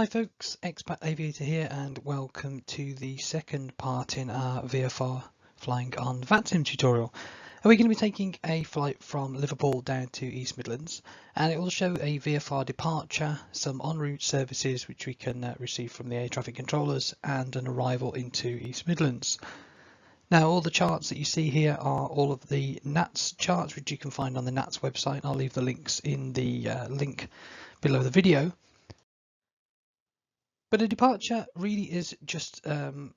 Hi folks, Expat Aviator here and welcome to the second part in our VFR flying on VATSIM tutorial. We're going to be taking a flight from Liverpool down to East Midlands, and it will show a VFR departure, some en route services which we can receive from the air traffic controllers, and an arrival into East Midlands. Now all the charts that you see here are all of the NATS charts which you can find on the NATS website. I'll leave the links in the link below the video. But a departure really is just a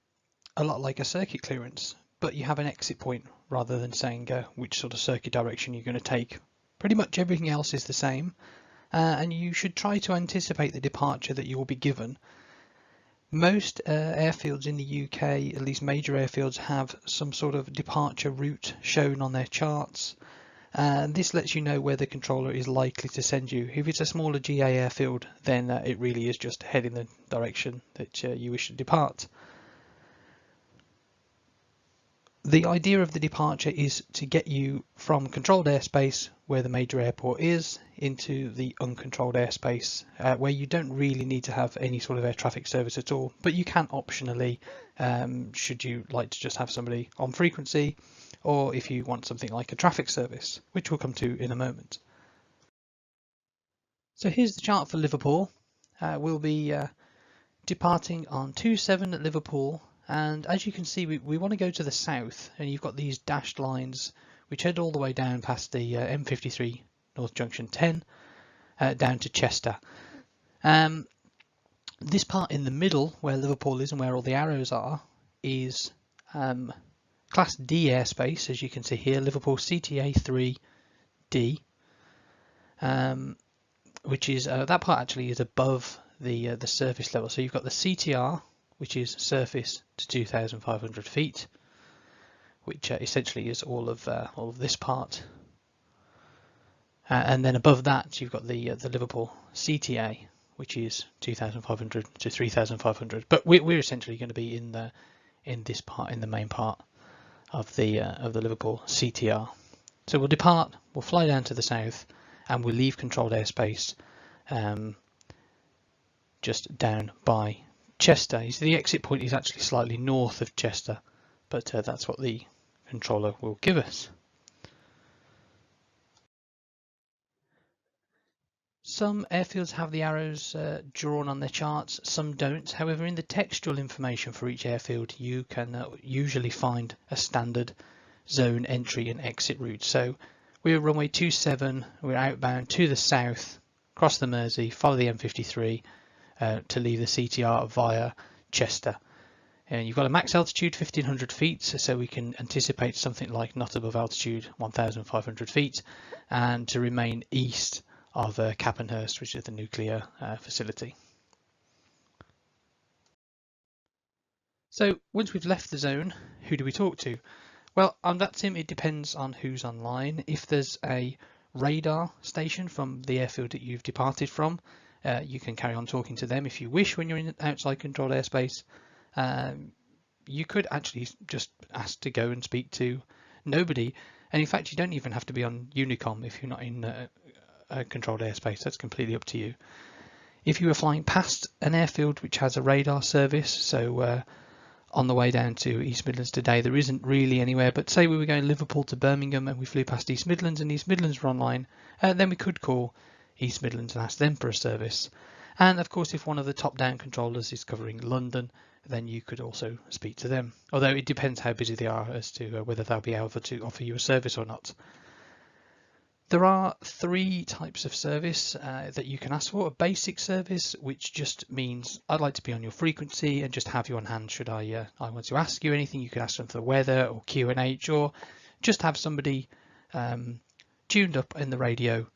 lot like a circuit clearance, but you have an exit point rather than saying which sort of circuit direction you're going to take. Pretty much everything else is the same, and you should try to anticipate the departure that you will be given. Most airfields in the UK, at least major airfields, have some sort of departure route shown on their charts. And this lets you know where the controller is likely to send you. If it's a smaller GA airfield, then it really is just head in the direction that you wish to depart. The idea of the departure is to get you from controlled airspace, where the major airport is, into the uncontrolled airspace, where you don't really need to have any sort of air traffic service at all, but you can optionally, should you like to just have somebody on frequency, or if you want something like a traffic service, which we'll come to in a moment. So here's the chart for Liverpool. We'll be departing on 27 at Liverpool, and as you can see we want to go to the south, and you've got these dashed lines which head all the way down past the M53 North Junction 10 down to Chester. This part in the middle where Liverpool is and where all the arrows are is Class D airspace, as you can see here, Liverpool CTA 3D, which is that part actually is above the surface level. So you've got the CTR, which is surface to 2,500 feet, which essentially is all of this part, and then above that you've got the Liverpool CTA, which is 2,500 to 3,500. But we're essentially going to be in this part, in the main part of the Liverpool CTR. So we'll depart, we'll fly down to the south, and we'll leave controlled airspace just down by Chester. You see the exit point is actually slightly north of Chester, but that's what the controller will give us. Some airfields have the arrows drawn on their charts, some don't. However, in the textual information for each airfield, you can usually find a standard zone entry and exit route. So we're runway 27, we're outbound to the south, cross the Mersey, follow the M53 to leave the CTR via Chester. And you've got a max altitude 1,500 feet, so we can anticipate something like not above altitude 1,500 feet, and to remain east of Cappenhurst, which is the nuclear facility. So once we've left the zone, who do we talk to? Well, on VATSIM it depends on who's online. If there's a radar station from the airfield that you've departed from, you can carry on talking to them if you wish when you're in outside controlled airspace. You could actually just ask to go and speak to nobody, and in fact you don't even have to be on Unicom if you're not in controlled airspace. That's completely up to you. If you were flying past an airfield which has a radar service, so on the way down to East Midlands today there isn't really anywhere, but say we were going Liverpool to Birmingham and we flew past East Midlands and East Midlands were online, then we could call East Midlands and ask them for a service. And of course if one of the top-down controllers is covering London, then you could also speak to them, although it depends how busy they are as to whether they'll be able to offer you a service or not. There are three types of service that you can ask for. A basic service, which just means I'd like to be on your frequency and just have you on hand should I want to ask you anything. You can ask them for the weather or Q&H, or just have somebody tuned up in the radio.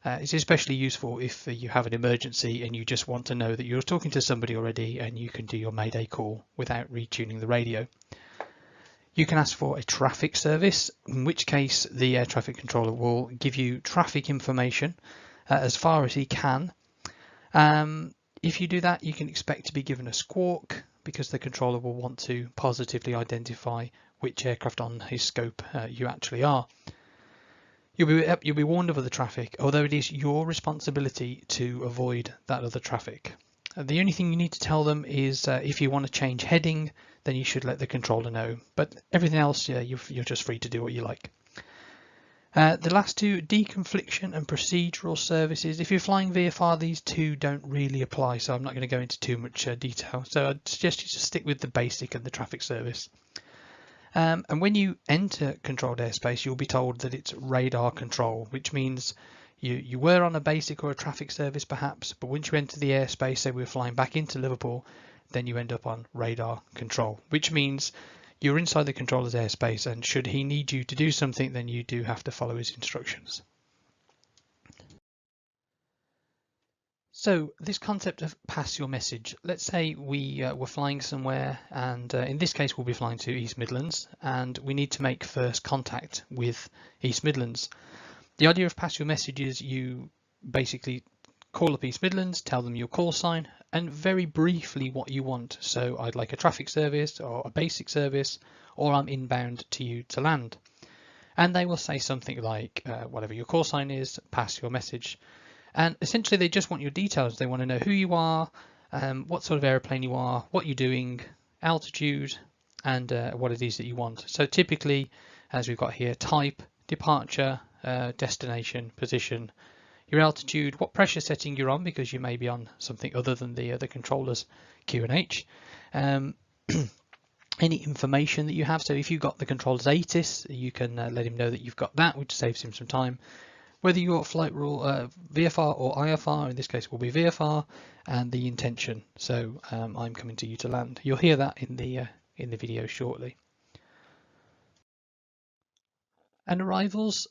It's especially useful if you have an emergency and you just want to know that you're talking to somebody already and you can do your Mayday call without retuning the radio. You can ask for a traffic service, in which case the air traffic controller will give you traffic information as far as he can. If you do that, you can expect to be given a squawk, because the controller will want to positively identify which aircraft on his scope you actually are. You'll be warned of other traffic, although it is your responsibility to avoid that other traffic. The only thing you need to tell them is if you want to change heading, then you should let the controller know. But everything else, yeah, you're just free to do what you like. The last two, deconfliction and procedural services. If you're flying VFR, these two don't really apply, so I'm not going to go into too much detail. So I'd suggest you just stick with the basic and the traffic service. And when you enter controlled airspace, you'll be told that it's radar control, which means you were on a basic or a traffic service perhaps, but once you enter the airspace, say we're flying back into Liverpool, then you end up on radar control, which means you're inside the controller's airspace, and should he need you to do something, then you do have to follow his instructions. So this concept of pass your message, let's say we were flying somewhere, and in this case we'll be flying to East Midlands, and we need to make first contact with East Midlands. The idea of pass your message is you basically call up East Midlands, tell them your call sign and very briefly what you want. So I'd like a traffic service or a basic service, or I'm inbound to you to land. And they will say something like whatever your call sign is, pass your message. And essentially they just want your details. They want to know who you are, what sort of airplane you are, what you're doing, altitude, and what it is that you want. So typically, as we've got here, type, departure, destination, position, your altitude, what pressure setting you're on, because you may be on something other than the controller's QNH, any information that you have. So if you've got the controller's ATIS, you can let him know that you've got that, which saves him some time. Whether you're flight rule VFR or IFR, in this case will be VFR, and the intention. So I'm coming to you to land. You'll hear that in the video shortly. And arrivals,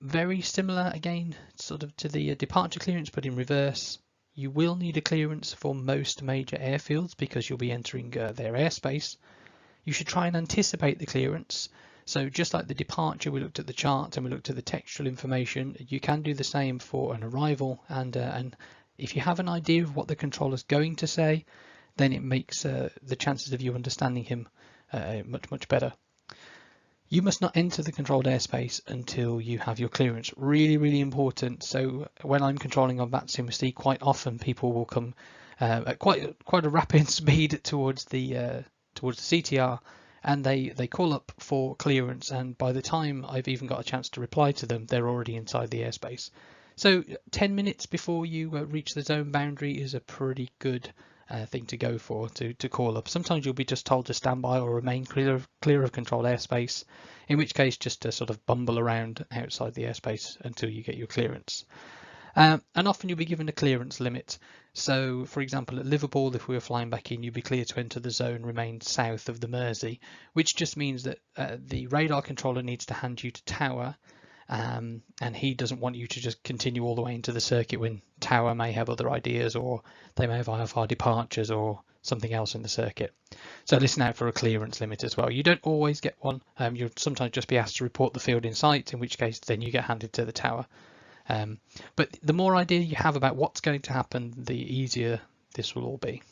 very similar again, sort of to the departure clearance, but in reverse. You will need a clearance for most major airfields because you'll be entering their airspace. You should try and anticipate the clearance. So just like the departure, we looked at the chart and we looked at the textual information, you can do the same for an arrival. And if you have an idea of what the controller's going to say, then it makes the chances of you understanding him much better. You must not enter the controlled airspace until you have your clearance. Really important. So when I'm controlling on VATSIM, we see quite often people will come at quite a rapid speed towards the CTR, and they call up for clearance, and by the time I've even got a chance to reply to them, they're already inside the airspace. So 10 minutes before you reach the zone boundary is a pretty good thing to go for, to call up. Sometimes you'll be just told to stand by or remain clear of controlled airspace, in which case just to sort of bumble around outside the airspace until you get your clearance. And often you'll be given a clearance limit. So for example, at Liverpool, if we were flying back in, you'd be clear to enter the zone remained south of the Mersey, which just means that the radar controller needs to hand you to tower, and he doesn't want you to just continue all the way into the circuit when tower may have other ideas, or they may have IFR departures or something else in the circuit. So listen out for a clearance limit as well. You don't always get one. You'll sometimes just be asked to report the field in sight, in which case then you get handed to the tower. But the more idea you have about what's going to happen, the easier this will all be.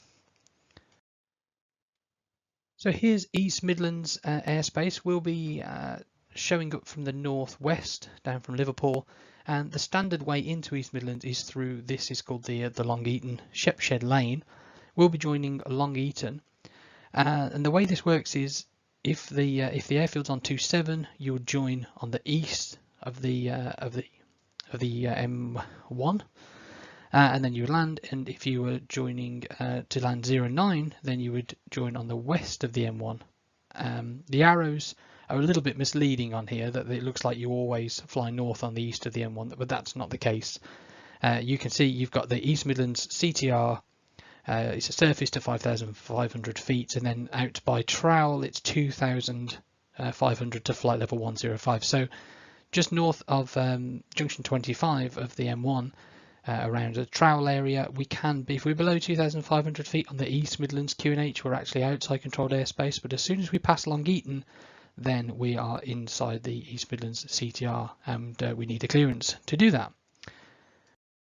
So here's East Midlands airspace. We'll be showing up from the northwest, down from Liverpool, and the standard way into East Midlands is through this is called the Long Eaton Shepshed Lane. We'll be joining Long Eaton, and the way this works is if the airfield's on 27, you'll join on the east of the M1, and then you would land. And if you were joining to land 09, then you would join on the west of the M1. The arrows are a little bit misleading on here, that it looks like you always fly north on the east of the M1, but that's not the case. You can see you've got the East Midlands CTR. It's a surface to 5,500 feet, and then out by trowel it's 2,500 to flight level 105. So just north of junction 25 of the M1, around a trowel area, we can be, if we're below 2,500 feet on the East Midlands QNH, we're actually outside controlled airspace. But as soon as we pass Long Eaton, then we are inside the East Midlands CTR, and we need a clearance to do that.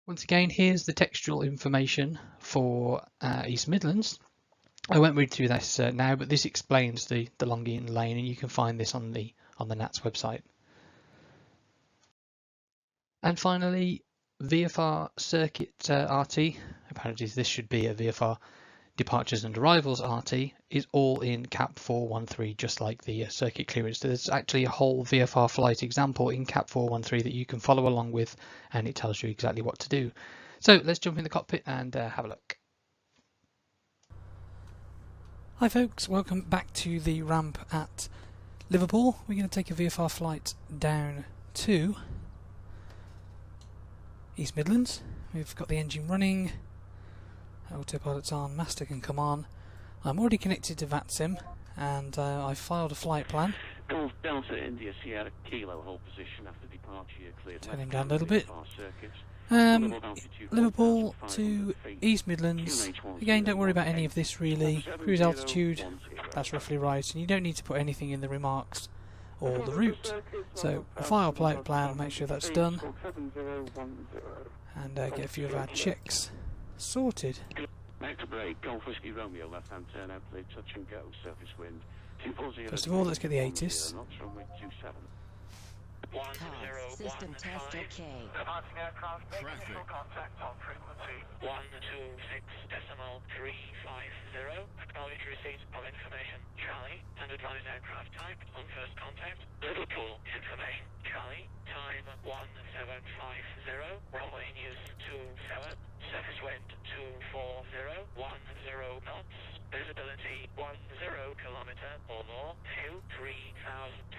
Once again, here's the textual information for East Midlands. I won't read through this now, but this explains the Long Eaton lane, and you can find this on the NATS website. And finally, VFR circuit RT, apparently this should be a VFR departures and arrivals RT, is all in CAP 413, just like the circuit clearance. There's actually a whole VFR flight example in CAP 413 that you can follow along with, and it tells you exactly what to do. So let's jump in the cockpit and have a look. Hi folks, welcome back to the ramp at Liverpool. We're going to take a VFR flight down to East Midlands. We've got the engine running, autopilot's on, master can come on. I'm already connected to VATSIM and I filed a flight plan. Golf Delta India Sierra Kilo, hold position after departure, cleared. Turn him down a little bit. Liverpool to East Midlands. Again, don't worry about any of this really. Cruise altitude, that's roughly right, and you don't need to put anything in the remarks or the route. So a file flight plan, make sure that's done, and get a few of our checks sorted. Golf Whiskey Romeo, left hand turn out, clear, touch and go, surface wind. First of all, let's get the ATIS. System test okay. Departing aircraft, make initial contact on frequency 126.350. Acknowledge receipt of information, Charlie, and advise aircraft type on first contact. Liverpool information, Charlie, time 1750, runway news 27, surface wind 240, 10 knots, visibility 10 kilometer or more, to 3,000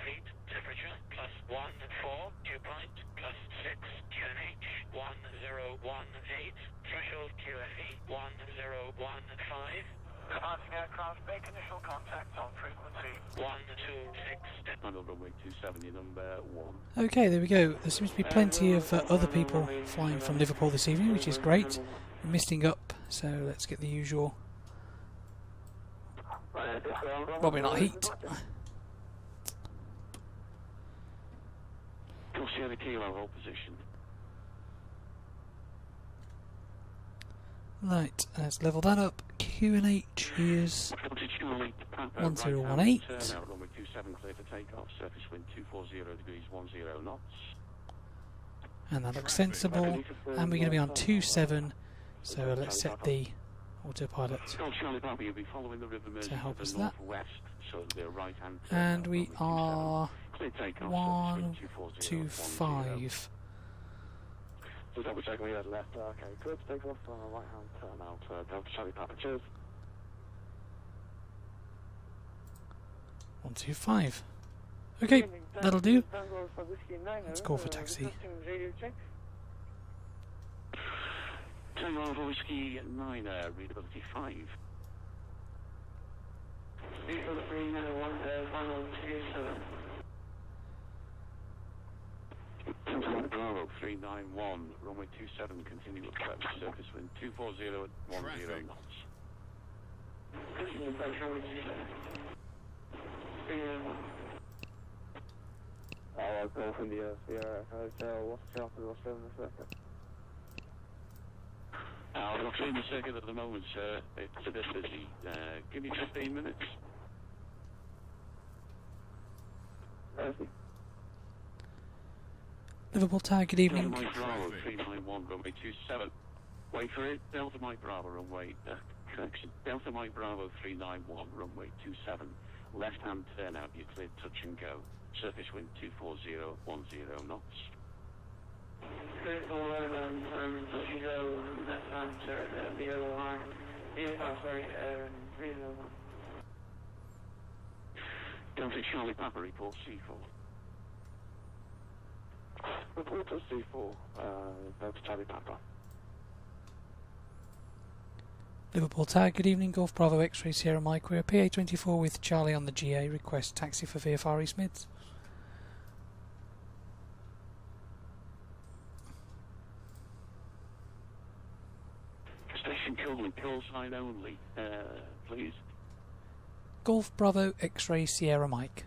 feet, temperature plus 14, dew point plus 6, QNH 1018, threshold QFE 1015. Departing aircraft, make initial contact on frequency 126. Handle runway 27, your number 1. Okay, there we go. There seems to be plenty of other people flying from Liverpool this evening, which is great. We're misting up, so let's get the usual. Probably not heat. Golf Sierra Kilo, hold position. Right, let's level that up. QNH is 1018. Runway 27, clear for takeoff, surface wind 240 degrees 10 knots. And that looks sensible. And we're going to be on 27, so let's set the autopilot to help us that. And we are 125. So double check we had left. Okay, good. Take off on the right hand turn out. Delta Charlie Papa. Cheers. 125. Okay, that'll do. Let's call for taxi. Tango Whiskey 9, readability 5. Bravo 391, runway 27, continue approach, surface wind 240 at 10 knots. I'll go from the Sierra Hotel. What's the chance of what's in the circuit? I'm not in the circuit at the moment, sir. It's a bit busy. Give me 15 minutes. Liverpool Tower, good evening. Delta Mike Bravo 391, runway 27. Wait for it. Delta Mike Bravo, runway correction. Delta Mike Bravo 391, runway 27. Left hand turn out, you cleared touch and go. Surface wind 240, 10 knots. Delta Charlie Papa, report C4. Report to C4, Delta Charlie Papa. Liverpool Tower, good evening. Golf Bravo X-Ray Sierra Mike. We're PA24 with Charlie on the GA. Request taxi for VFR East Mids. Station Coleman, call sign only, please. Golf Bravo X-Ray Sierra Mike.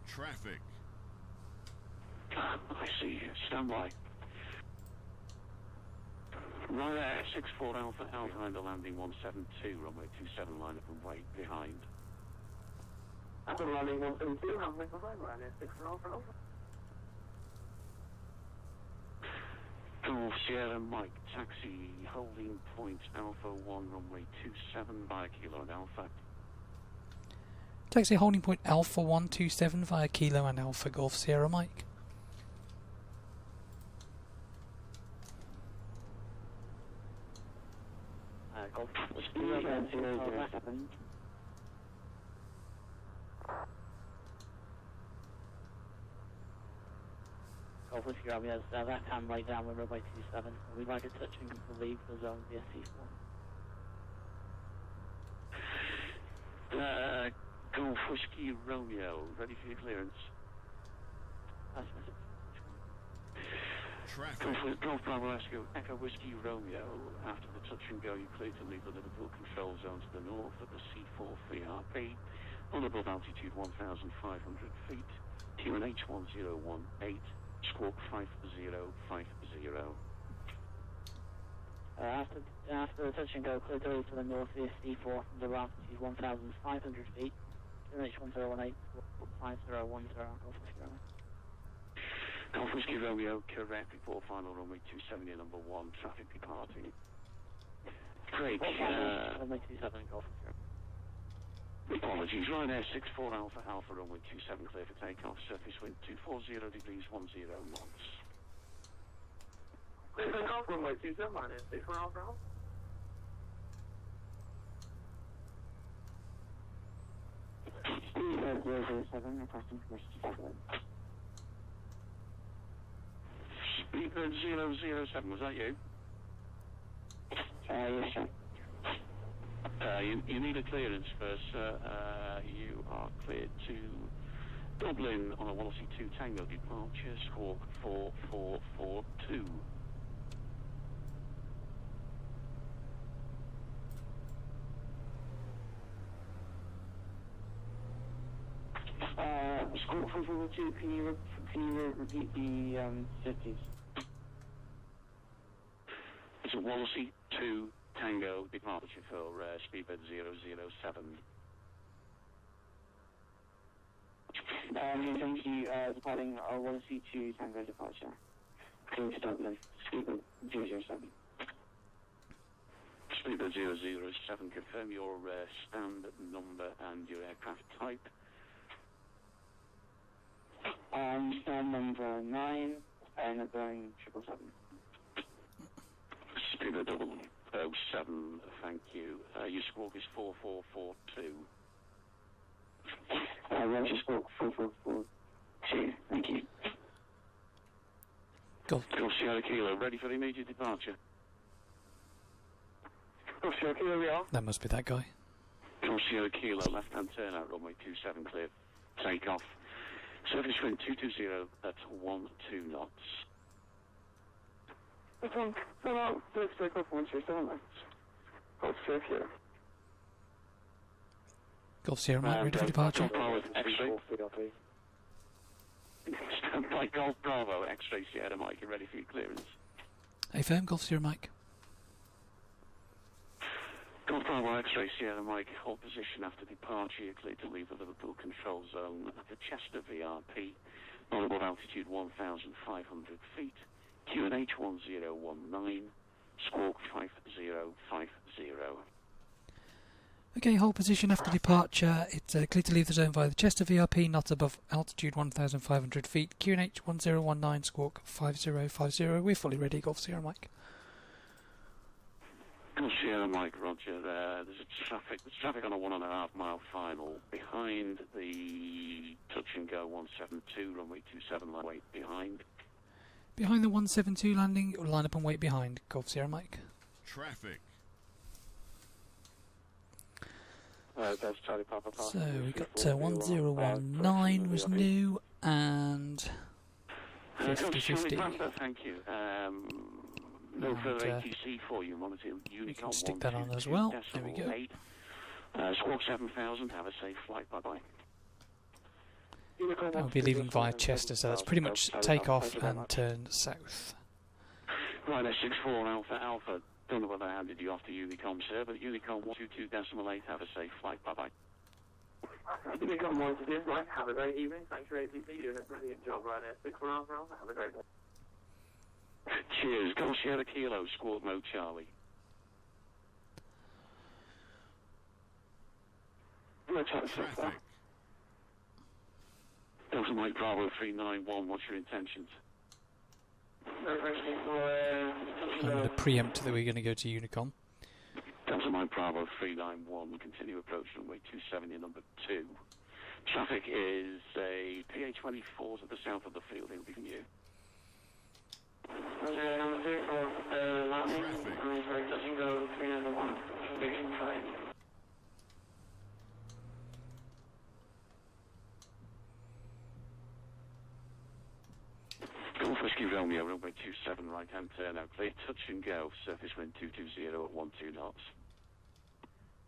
Traffic. I see you. Stand by. Right there, 64 Alpha Alpine, the landing 172, runway 27, line up and wait behind. Alpha landing 172, runway behind, runway 64 Alpha Alpha. Golf Sierra Mike, taxi, holding point Alpha 1, runway 27 via Kilo and Alpha. Taxi holding point Alpha 127 via Kilo and Alpha Golf Sierra Mike. Golf Sierra 007. Golf Whiskey Romeo, left hand right down with runway 27. We'd like a touch and leave the zone via C4. Golf Whiskey Romeo, ready for your clearance. Golf Bravo Echo Whiskey Romeo. After the touch and go, you're clear to leave the Liverpool control zone to the north of the C4 VRP on above altitude 1,500 feet. QNH 1018. Squawk 5050. After the touch and go, clear to leave to the north via C4 under altitude 1,500 feet. QNH 1018. Squawk 5010. Golf Whiskey Romeo. Golf Whiskey Romeo, correct. Report final runway 270, number 1, traffic departing. Craig, runway 27, Golf Whiskey Romeo. Apologies, Ryanair 64 Alpha Alpha, runway 27, clear for takeoff, surface wind 240 degrees 10 knots. Clear for takeoff, runway 27, Ryanair 64 Alpha Alpha. Speedbird 007, requesting permission to take over. Speedbird 007, was that you? Yes, sir. You need a clearance first, sir. You are cleared to Dublin on a Wallasey 2 Tango departure, squawk 4442. Squawk 4442, can you repeat the cities? It's a Wallasey 2 Tango departure for Speedbird 007. Thank you, departing Wallasey 2 Tango departure. Clear to Dublin, Speedbird 007. Speedbird 007, confirm your stand number and your aircraft type. Stand number 9 and a Boeing 777. Speedbird 007, thank you. Your squawk is 4442. Roger, squawk 4442. Thank you. Golf Sierra Kilo, ready for immediate departure. Golf Sierra Kilo, we are. That must be that guy. Golf Sierra Kilo, left-hand turnout, runway 27 clear. Take off. Surface wind 220 at 12 knots. Come on, let's take off 127. Golf Sierra Kilo. Golf Sierra Mike, ready for departure. Stand by Golf Bravo, X-ray Sierra Mike, you're ready for your clearance. A firm, Golf Sierra Mike. Golf Bravo, X-ray Sierra Mike, hold position after departure, you're cleared to leave the Liverpool control zone at the Chester VRP, on above altitude 1,500 feet, QNH 1019, squawk 5050. Okay, hold position after departure. It's clear to leave the zone via the Chester VRP, not above altitude 1,500 feet. QNH 1019, squawk 5050. We're fully ready, Golf Sierra Mike. Golf Sierra Mike, roger. There's traffic on a 1.5 mile final behind the touch and go 172, runway 27, wait behind. Behind the 172 landing, line up and wait behind, Golf Sierra Mike. Traffic. That's Charlie Papa. So we got 1019 was new and 5050. Thank you. No further ATC for you. Monitor Unicom. We can stick that on as well. There we go. Squawk 7000. Have a safe flight. Bye bye. I'll be leaving via Chester, so that's pretty much take off and turn south. Ryanair 64 Alpha Alpha. Don't know whether I handed you off to Unicom, sir, but Unicom 122.8. Have a safe flight. Bye bye. Unicom 122. Right. Have a great evening. Thanks for ATC. You're doing a brilliant job, Ryanair 64 Alpha Alpha. Have a great day. Cheers. Golf Sierra Kilo, squawk mode Charlie. Traffic. Delta Mike Bravo 391, what's your intentions? I'm going to preempt that we're going to go to Unicom. Delta Mike Bravo 391, continue approach runway 27, your number 2. Traffic is a PA24 to the south of the field, it'll be from you. Number 2 for landing. Touching go 391. Big flight. Golf Whiskey Romeo, runway 27, right hand turn out, clear, touch and go, surface wind 220 at 12 knots.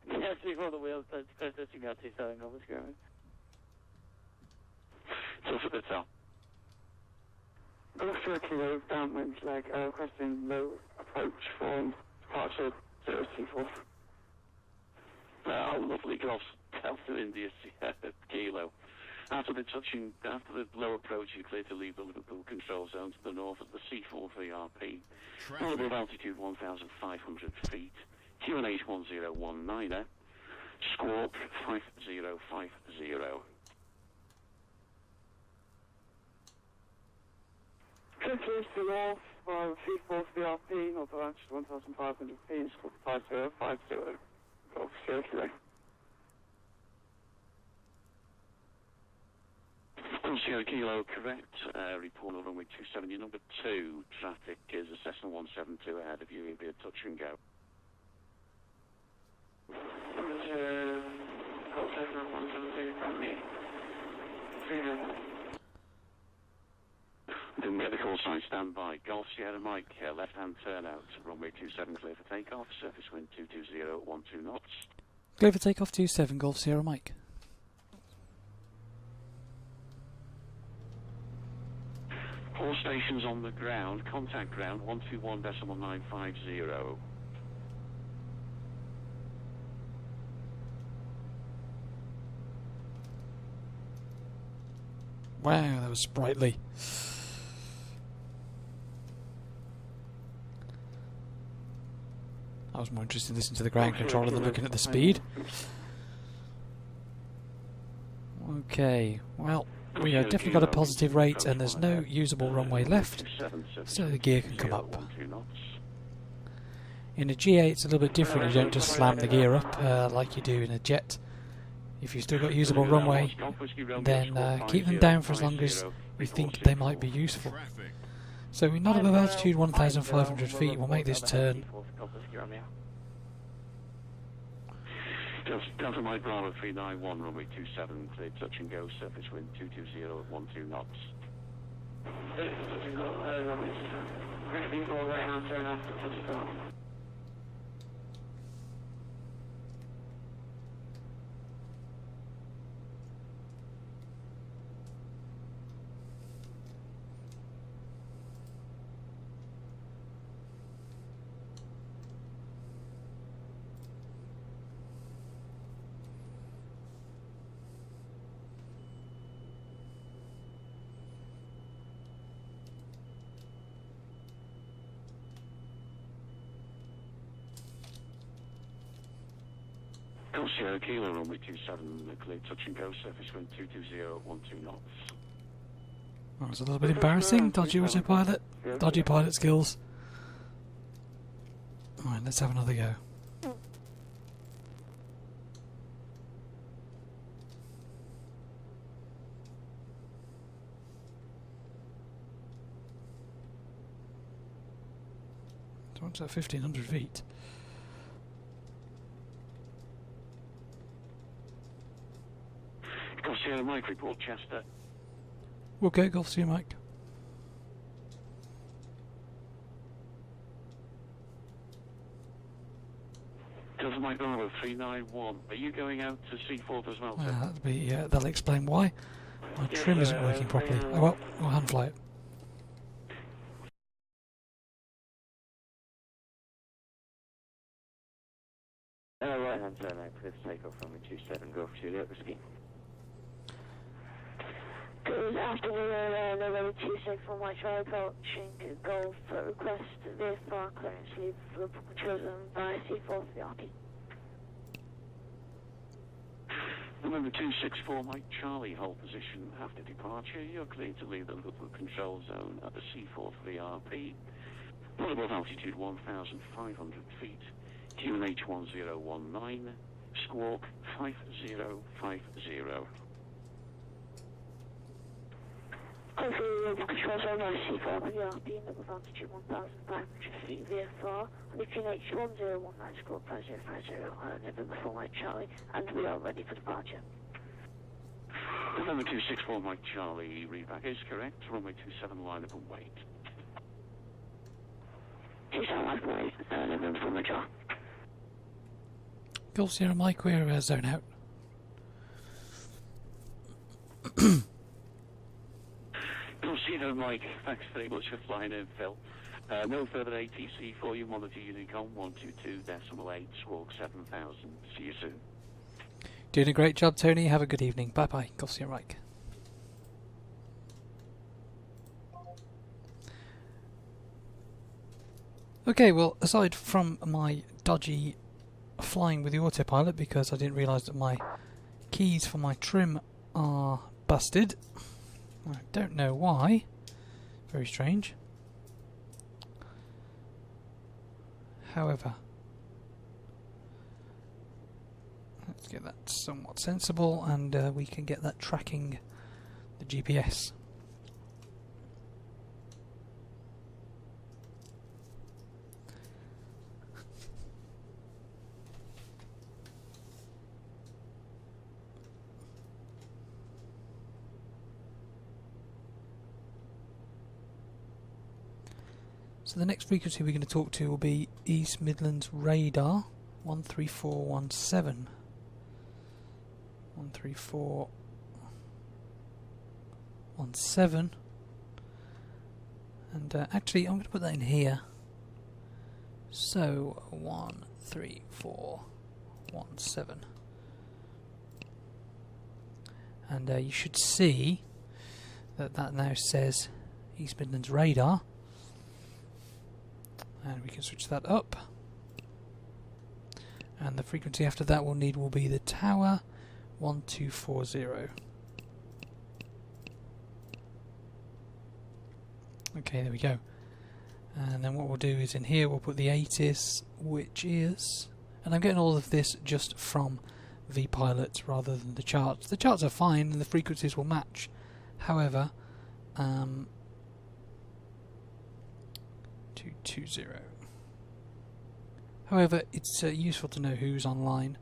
Yeah, 3 for the wheels, touching go 27, Golf Whiskey Romeo. Tough at the top. Golf Whiskey Romeo, downwind flag, requesting low approach from departure 034. Oh, lovely Golf, Delta India Kilo. After the low approach, you're clear to leave the Liverpool control zone to the north of the C4 VRP. Above altitude 1,500 feet. QNH 1019, squawk 5050. Clear to the north from C4 VRP, north of altitude 1,500 feet, squawk 5050. Golf Sierra Kilo. Sierra Kilo, correct. Report on runway 27, your number 2. Traffic is a Cessna 172 ahead of you. It'll be a touch and go. Cessna 172 from me. 391. Didn't get the call sign, stand by. Golf Sierra Mike, left hand turn out. Runway 27 clear for takeoff. Surface wind 220 at 12 knots. Clear for takeoff 27, Golf Sierra Mike. All stations on the ground, contact ground 121.950. Wow, that was sprightly. I was more interested in listening to the ground controller than looking at the speed. Okay, well, we have definitely got a positive rate and there's no usable runway left, so the gear can come up. In a GA it's a little bit different, you don't just slam the gear up like you do in a jet. If you've still got usable runway, then keep them down for as long as you think they might be useful. So we're not above altitude 1,500 feet, we'll make this turn. Delta Mike Bravo 391, runway 27, clear touch and go, surface wind 220 at 12 knots. Sierra Kilo, runway 27, clear touch and go, surface wind 220 at 12 knots. That was a little bit embarrassing, dodgy autopilot, dodgy pilot skills. Alright, let's have another go. Towards that 1,500 feet. Golf Sierra Mike, report Chester. Okay, Golf Sierra Mike. Delta Mike Bravo 391, are you going out to C4 as well, sir? That'll be, that'll explain why. My trim isn't working properly. Oh well, we'll hand fly it. Right hand turn out, clear to take off runway 27, Golf Juliet Whiskey. Good afternoon, November 264 Mike Charlie approaching Golf request VFR clearance leave Liverpool chosen by C4 VRP. November 264 Mike Charlie, hold position after departure. You're cleared to leave the Liverpool control zone at the C4 VRP. Portable altitude 1,500 feet. Human H1019. Squawk 5050. Control zone by C4 VRP, level altitude 1,500 feet VFR. Between H1019 squawk 5050, November 4 Mike Charlie, and we are ready for departure. November 264 Mike Charlie, readback is correct. Runway 27 line up and wait. 27 line up and wait, November 4 Mike Charlie. Golf Sierra Mike, we're zone out. Golf Mike, thanks very much for flying in, Phil. No further ATC for you. Monitor Unicom 122.8, squawk 7,000. See you soon. Doing a great job, Tony. Have a good evening. Bye bye. Golf Sierra Mike. Okay, well, aside from my dodgy flying with the autopilot because I didn't realise that my keys for my trim are busted. I don't know why. Very strange. However, let's get that somewhat sensible and we can get that tracking the GPS. So the next frequency we're going to talk to will be East Midlands radar 13417. 13417. And actually I'm going to put that in here. So 13417. And you should see that that now says East Midlands radar. And we can switch that up. And the frequency after that we'll need will be the tower 1240. Okay, there we go. And then what we'll do is in here we'll put the ATIS, which is, and I'm getting all of this just from VPilot rather than the charts. The charts are fine and the frequencies will match. However, 220. However, it's useful to know who's online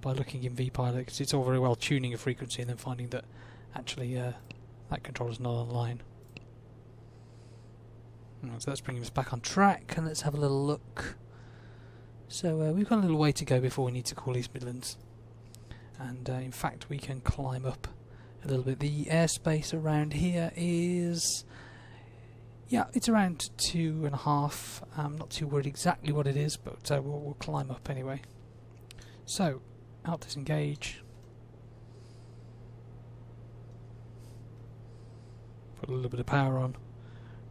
by looking in VPilot, because it's all very well tuning a frequency and then finding that actually that controller's not online. So that's bringing us back on track, and let's have a little look. So we've got a little way to go before we need to call East Midlands, and in fact we can climb up a little bit. The airspace around here is, yeah, it's around 2.5. I'm not too worried exactly what it is, but we'll climb up anyway. So, out disengage. Put a little bit of power on.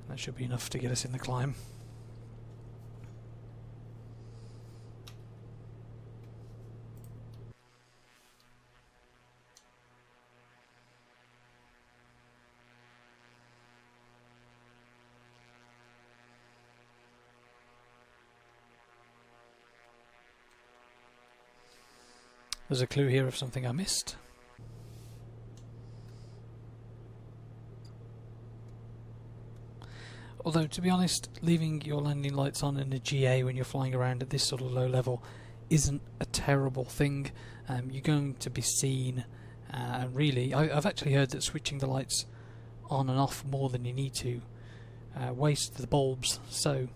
That should be enough to get us in the climb. There's a clue here of something I missed. Although, to be honest, leaving your landing lights on in a GA when you're flying around at this sort of low level isn't a terrible thing. You're going to be seen, and really, I've actually heard that switching the lights on and off more than you need to wastes the bulbs. So,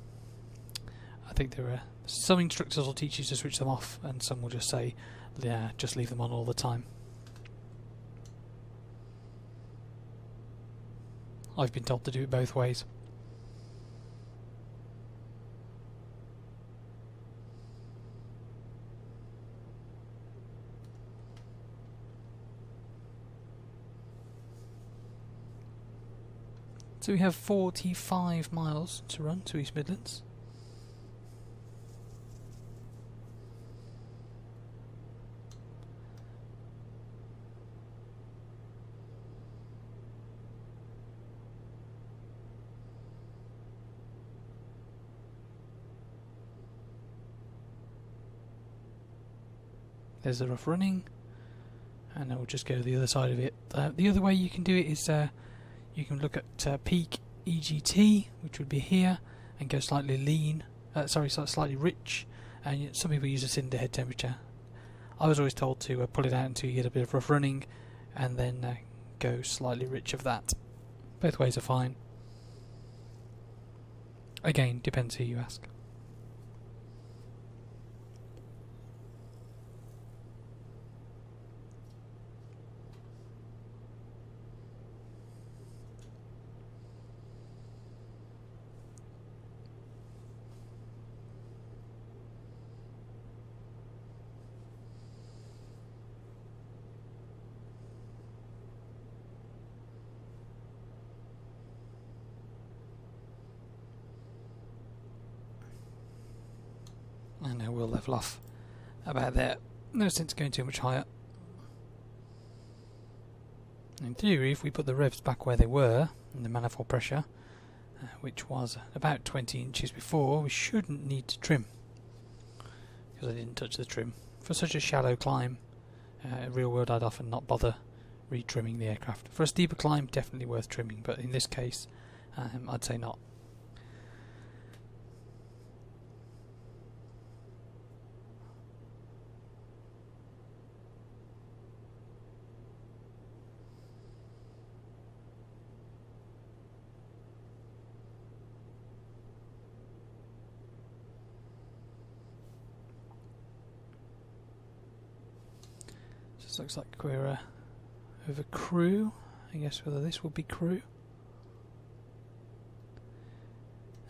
I think there are some instructors will teach you to switch them off, and some will just say, yeah, just leave them on all the time. I've been told to do it both ways. So we have 45 miles to run to East Midlands. There's the rough running, and then we'll just go to the other side of it. The other way you can do it is you can look at peak EGT, which would be here, and go slightly lean, slightly rich, and some people use a cylinder head temperature. I was always told to pull it out until you get a bit of rough running, and then go slightly rich of that. Both ways are fine. Again, depends who you ask. And now we'll level off about there. No sense going too much higher. In theory, if we put the revs back where they were, and the manifold pressure, which was about 20 inches before, we shouldn't need to trim. Because I didn't touch the trim. For such a shallow climb, real world I'd often not bother re-trimming the aircraft. For a steeper climb, definitely worth trimming, but in this case, I'd say not. Looks like we're over crew. I guess whether this will be crew.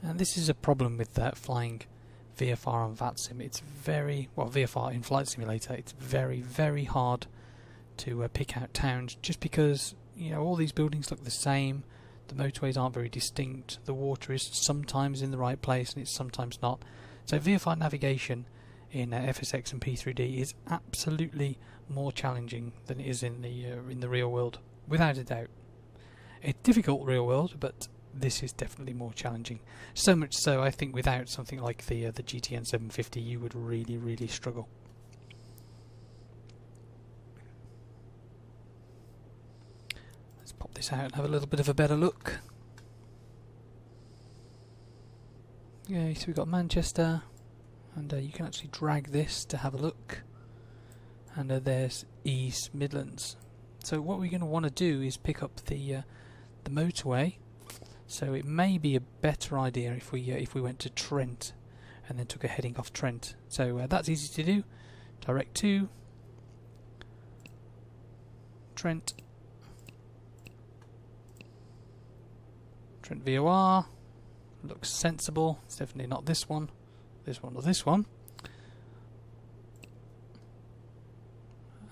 And this is a problem with flying VFR on VATSIM. It's very, well, VFR in Flight Simulator, it's very, very hard to pick out towns, just because, you know, all these buildings look the same, the motorways aren't very distinct, the water is sometimes in the right place and it's sometimes not. So VFR navigation in FSX and P3D is absolutely more challenging than it is in the real world, without a doubt. It's difficult real world, but this is definitely more challenging. So much so, I think without something like the GTN 750, you would really, really struggle. Let's pop this out and have a little bit of a better look. Yeah, so we've got Manchester. And you can actually drag this to have a look. And there's East Midlands. So what we're going to want to do is pick up the motorway. So it may be a better idea if we went to Trent and then took a heading off Trent. So that's easy to do. Direct to Trent. Trent VOR. Looks sensible. It's definitely not this one. This one or this one.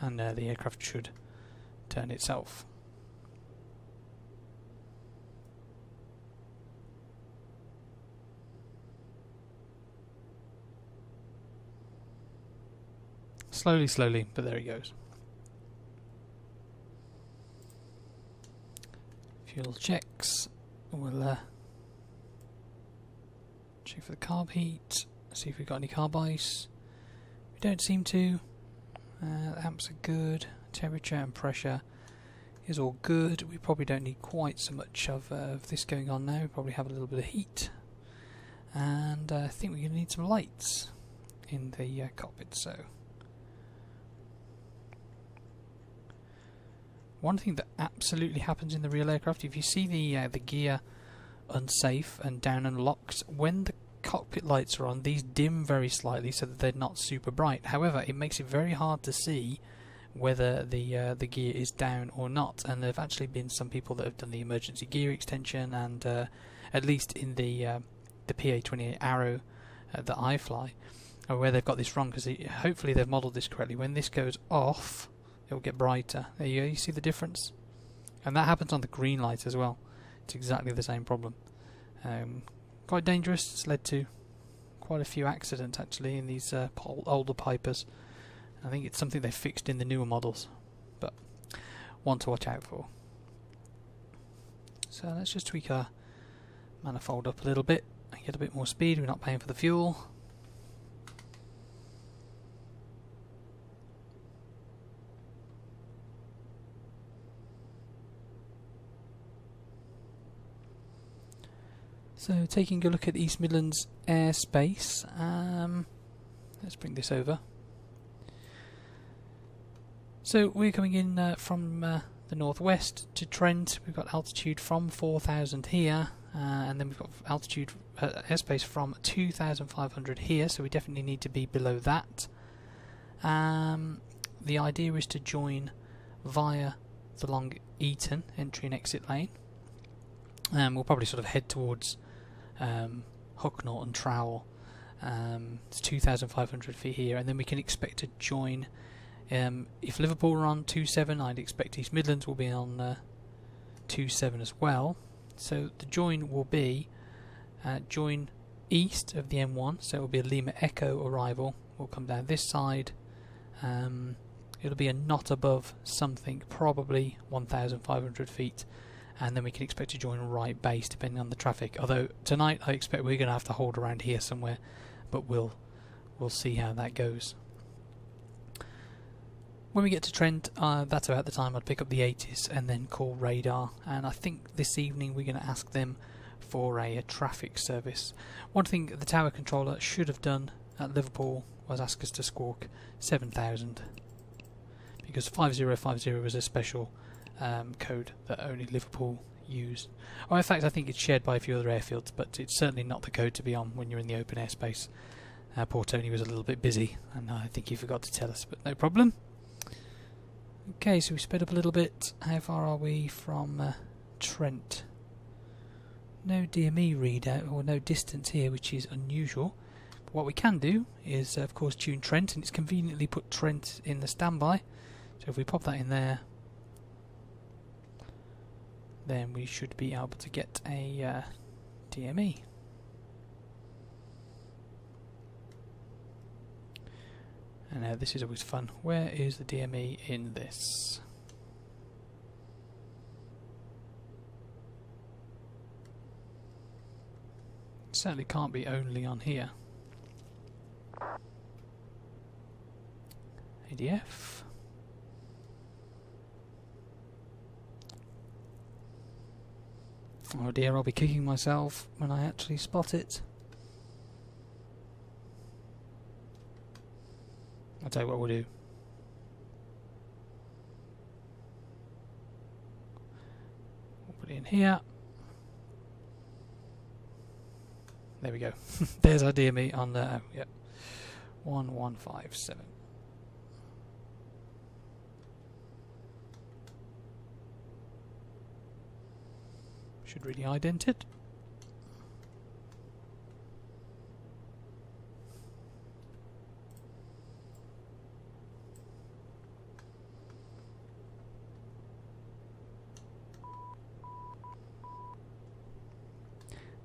And the aircraft should turn itself. Slowly, slowly, but there he goes. Fuel checks. We'll check for the carb heat. See if we've got any carb ice. We don't seem to. The amps are good. Temperature and pressure is all good. We probably don't need quite so much of this going on now. We probably have a little bit of heat. And I think we're going to need some lights in the cockpit. So one thing that absolutely happens in the real aircraft, if you see the gear unsafe and down and locked, when the cockpit lights are on, these dim very slightly so that they're not super bright. However, it makes it very hard to see whether the gear is down or not, and there have actually been some people that have done the emergency gear extension, and at least in the PA28 Arrow that I fly, where they've got this wrong, because hopefully they've modelled this correctly. When this goes off, it will get brighter. There you go, you see the difference? And that happens on the green light as well. it's exactly the same problem. Quite dangerous. It's led to quite a few accidents actually in these older Pipers. I think it's something they've fixed in the newer models, but one to watch out for. So let's just tweak our manifold up a little bit and get a bit more speed. We're not paying for the fuel. So taking a look at East Midlands airspace, let's bring this over. So we're coming in from the northwest to Trent. We've got altitude from 4,000 here, and then we've got altitude airspace from 2,500 here, so we definitely need to be below that. The idea is to join via the Long Eaton entry and exit lane. We'll probably sort of head towards Hucknall and Trowell. It's 2,500 feet here, and then we can expect to join. If Liverpool are on 2.7, I'd expect East Midlands will be on 2.7 as well. So the join will be join east of the M1, so it will be a Lima Echo arrival. We'll come down this side. It'll be a knot above something, probably 1,500 feet. And then we can expect to join right base depending on the traffic. Although tonight I expect we're going to have to hold around here somewhere, but we'll see how that goes. When we get to Trent, that's about the time I'd pick up the 80s and then call radar. And I think this evening we're going to ask them for a traffic service. One thing the tower controller should have done at Liverpool was ask us to squawk 7,000, because 5050 was a special code that only Liverpool used. Or in fact I think it's shared by a few other airfields, but it's certainly not the code to be on when you're in the open airspace. Poor Tony was a little bit busy and I think he forgot to tell us, but no problem. Okay, so we sped up a little bit. How far are we from Trent? No DME readout or no distance here, which is unusual. But what we can do is of course tune Trent, and it's conveniently put Trent in the standby. So if we pop that in there, then we should be able to get a DME. And now this is always fun. Where is the DME in this? It certainly can't be only on here. ADF. Oh dear, I'll be kicking myself when I actually spot it. I'll tell you what we'll do. We'll put it in here. There we go. There's our DME on the yep. 1157. Should really ident it.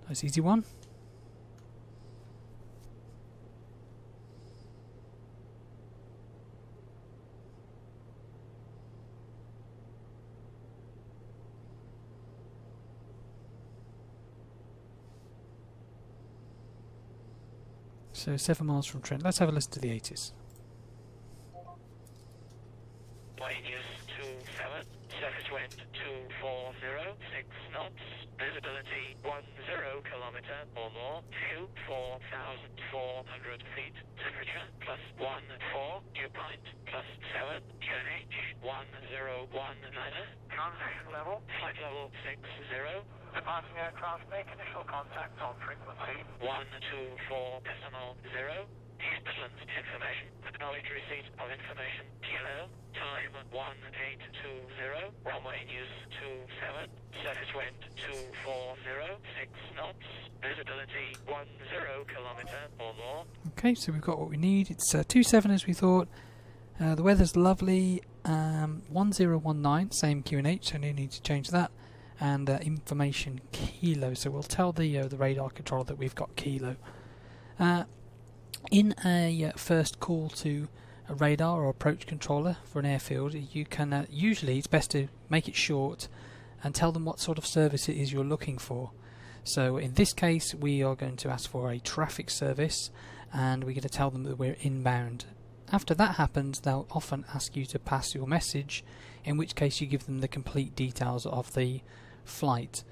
Nice easy one. So 7 miles from Trent. Let's have a listen to the 80s. News 27, surface wind 240, 6 knots, visibility 10 kilometer or more, fuel 4,400 feet, temperature +14, dew point +7, QNH 1019, transition level, flight level 60, departing aircraft make initial contact on frequency 124.0, East Midlands information, acknowledge receipt of information, kilo, time 1820, runway news 27, surface wind 240, 6 knots, visibility 10 kilometer or more. Okay, so we've got what we need. It's 27 as we thought. The weather's lovely. 1019, same QNH, so no need to change that. and information kilo. So we'll tell the radar controller that we've got kilo. In a first call to a radar or approach controller for an airfield, you can usually it's best to make it short and tell them what sort of service it is you're looking for. So in this case, we are going to ask for a traffic service, and we're going to tell them that we're inbound. After that happens, they'll often ask you to pass your message, in which case you give them the complete details of the flight.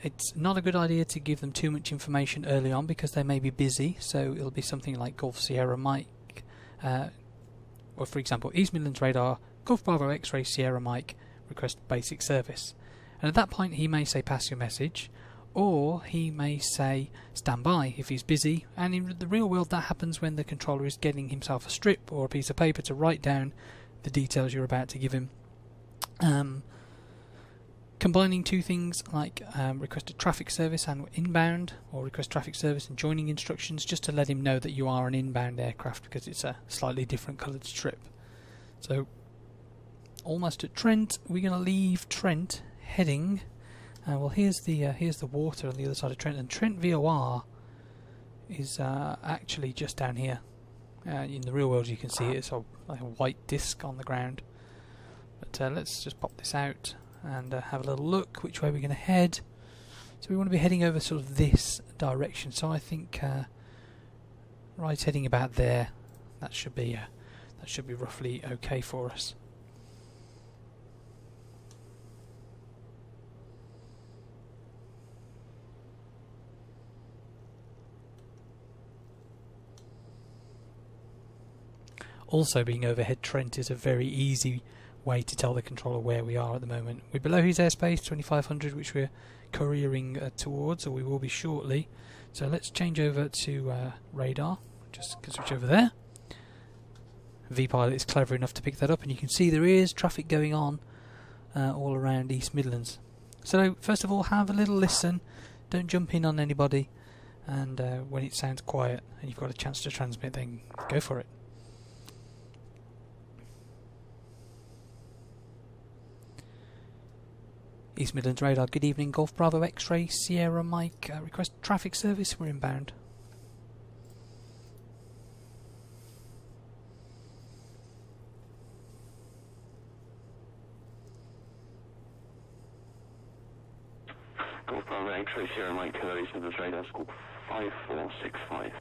It's not a good idea to give them too much information early on because they may be busy, so it'll be something like Golf Sierra Mike, or for example, East Midlands radar, Golf Bravo X-ray Sierra Mike, request basic service. And at that point he may say pass your message, or he may say stand by if he's busy, and in the real world that happens when the controller is getting himself a strip or a piece of paper to write down the details you're about to give him. Combining two things like request a traffic service and inbound, or request traffic service and joining instructions, just to let him know that you are an inbound aircraft because it's a slightly different coloured strip. So almost at Trent, we're going to leave Trent heading. Well, here's the water on the other side of Trent, and Trent VOR is actually just down here. In the real world you can see it's like a white disc on the ground. But let's just pop this out and have a little look which way we're going to head. So we want to be heading over sort of this direction. So I think right heading about there. That should be roughly okay for us. Also, being overhead Trent is a very easy way to tell the controller where we are at the moment. We're below his airspace, 2500, which we're careering towards, or we will be shortly. So let's change over to radar. Just switch over there. VPilot is clever enough to pick that up, and you can see there is traffic going on all around East Midlands. So first of all, have a little listen. Don't jump in on anybody, and when it sounds quiet and you've got a chance to transmit, then go for it. East Midlands radar, good evening, Golf Bravo X-ray Sierra Mike, request traffic service, we're inbound. Golf Bravo X-ray Sierra Mike, East Midlands radar, squawk 5465.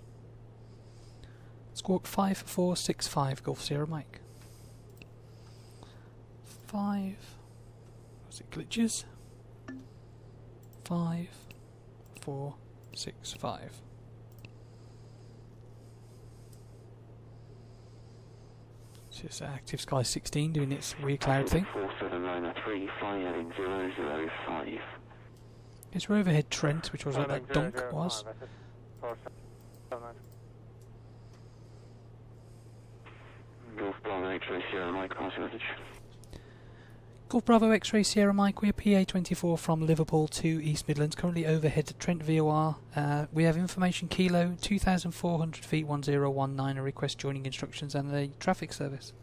Squawk 5465, Golf Sierra Mike. 5... Was it glitches? 5, 4, 6, 5. It's just Active Sky 16 doing its weird cloud thing. 4793, flying heading 005. It's we're overhead Trent, which was what that dunk was. Golf Bravo X-ray Sierra Mike, pass your message. Golf Bravo X-ray Sierra Mike, we're PA24 from Liverpool to East Midlands, currently overhead at Trent VOR. We have information kilo, 2,400 feet, 1019, a request joining instructions and a traffic service.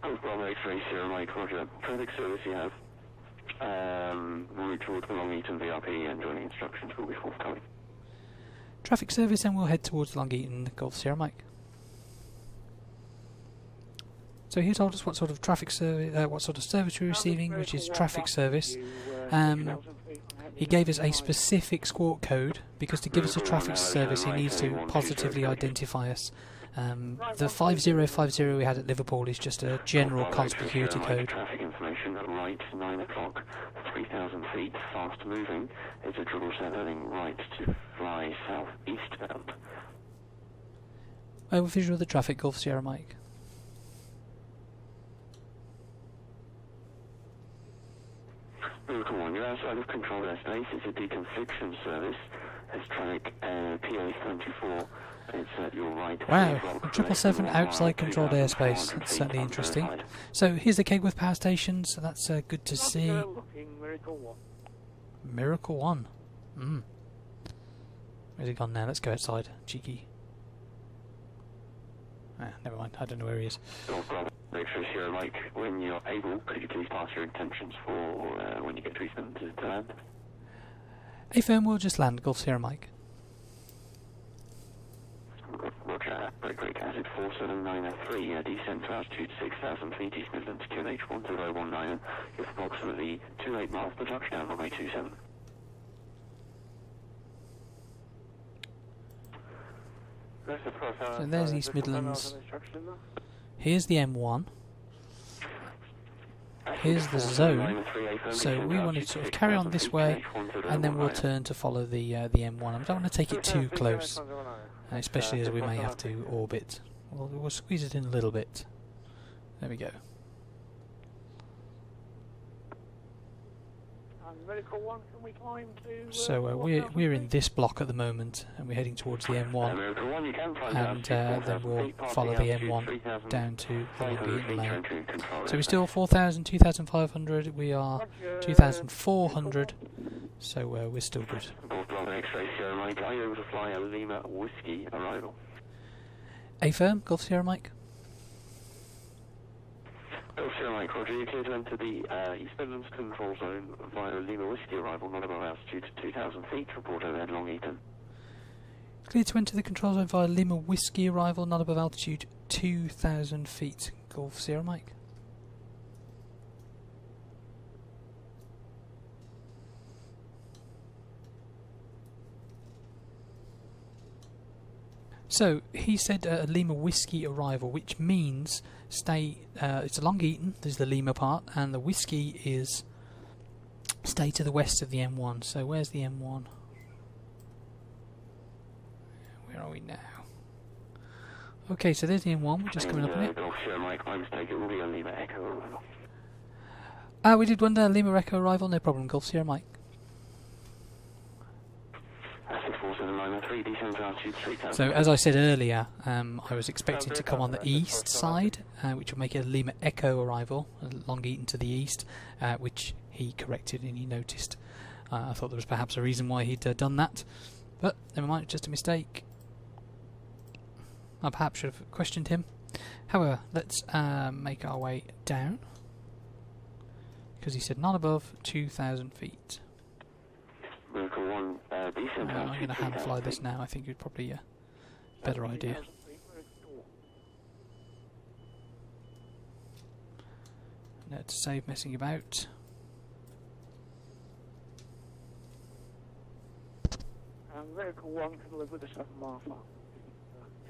Golf Bravo X-ray Sierra Mike, roger. Traffic service you have. Route towards Long Eaton VRP and joining instructions will be forthcoming. Traffic service, and we'll head towards Long Eaton, Golf Sierra Mike. So he told us what sort of traffic service, what sort of service we're receiving, which is traffic service. He gave us a specific squawk code because to give us a traffic service, he needs to positively identify us. The 5050 we had at Liverpool is just a general conspicuity code. Traffic information at right 9 o'clock, 3,000 feet, fast moving. It's a 777 heading right to fly south eastbound. Over visual of the traffic, Golf Sierra Mike. Come on, you're outside of controlled airspace. It's a deconfliction service. It's track PA24. It's at your right. Wow, 777 outside controlled airspace. That's certainly interesting. So here's the Kegworth power station, so that's good to see. Miracle 1. Where's he gone now? Let's go outside. Cheeky. Never mind, I don't know where he is. Make sure Sierra Mike, when you're able, could you please pass your intentions for when you get to East Midlands to land. A firm will just land, Golf Sierra Mike. Roger, break acid 4793, descent to altitude 6,000 feet, East Midlands, QNH 1019, give approximately 28 miles per touchdown, runway 27. So there's East Midlands. Here's the M1. Here's the zone. So we want to sort of carry on this way, and then we'll turn to follow the M1. I don't want to take it too close, especially as we may have to orbit. We'll squeeze it in a little bit. There we go. So we're in this block at the moment, and we're heading towards the M1, and then we'll follow the M1 down to the Long lane. So we're still 4,000, 2,500. We are 2,400. So we're still good. Are you able to fly a Lima Whiskey arrival? A firm, Golf Sierra Mike. Golf Sierra Mike, Roger, you're clear to enter the East Midlands control zone via Lima Whiskey arrival, not above altitude 2,000 feet, report overhead Long Eaton. Clear to enter the control zone via Lima Whiskey arrival, not above altitude 2,000 feet, Golf Sierra Mike. So he said Lima Whiskey arrival, which means stay. It's a Long Eaton. There's the Lima part, and the Whiskey is stay to the west of the M1. So where's the M1? Where are we now? Okay, so there's the M1. We're just coming up on it. Golf Sierra Mike, my mistake. It will be a Lima Echo arrival. We did wonder Lima Echo arrival. No problem. Golf Sierra Mike. So as I said earlier, I was expecting to come on the east side, which would make it a Lima Echo arrival, Long Eaton to the east, which he corrected and he noticed. I thought there was perhaps a reason why he'd done that, but never mind, just a mistake. I perhaps should have questioned him. However, let's make our way down, because he said not above 2,000 feet. I'm going to hand fly this now. I think it's probably a better idea. Now to save messing about.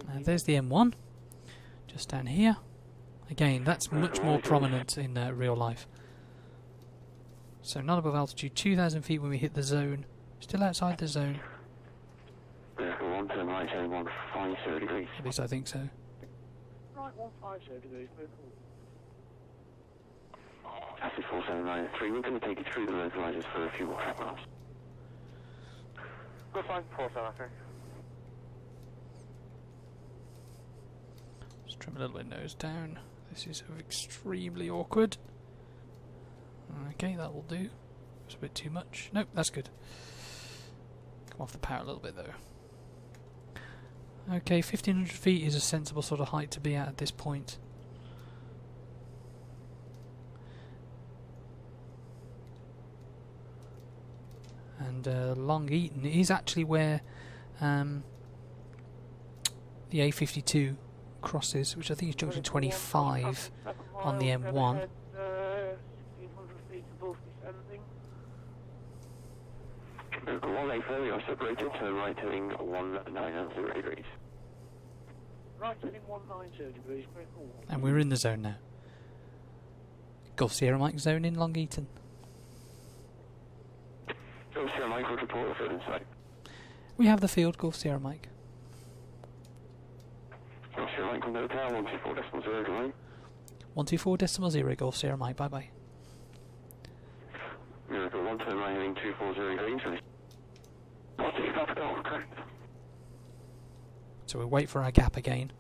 And there's the M1, just down here. Again, that's much more prominent in real life. So not above altitude 2,000 feet when we hit the zone. Still outside the zone. At least I think so. Right, 150 degrees. Acid 4793, we're going to take you through the localizers for a few more track miles. Go fine, 4793. Just trim a little bit nose down. This is extremely awkward. Okay, that will do. It's a bit too much. Nope, that's good. Come off the power a little bit though. Okay, 1,500 feet is a sensible sort of height to be at this point. And Long Eaton is actually where the A52 crosses, which I think is junction 25 on the M1. One A further, you're separated, turn right heading 190 degrees. Right heading 190 degrees, and we're in the zone now. Golf Sierra Mike zone in Long Eaton. Golf Sierra Mike, would report the field in sight. We have the field, Golf Sierra Mike. Golf Sierra Mike, contact the tower, 124.0. 124.0, Golf Sierra Mike, bye bye. Miracle 1, turn right heading 240 degrees. So we'll wait for our gap again.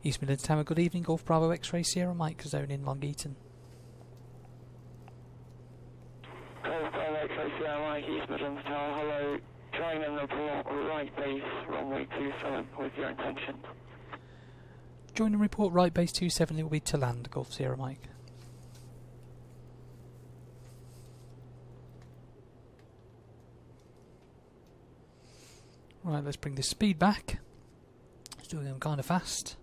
East Midlands Tower, good evening. Golf Bravo X-Ray Sierra Mike, zone in Long Eaton. Golf Bravo X-Ray Sierra Mike, East Midlands Tower, hello. Trying and report right base, runway 27 with your intention. Join and report right base 27, it will be to land, Golf Sierra Mike. Right, let's bring the speed back. It's doing them kind of fast.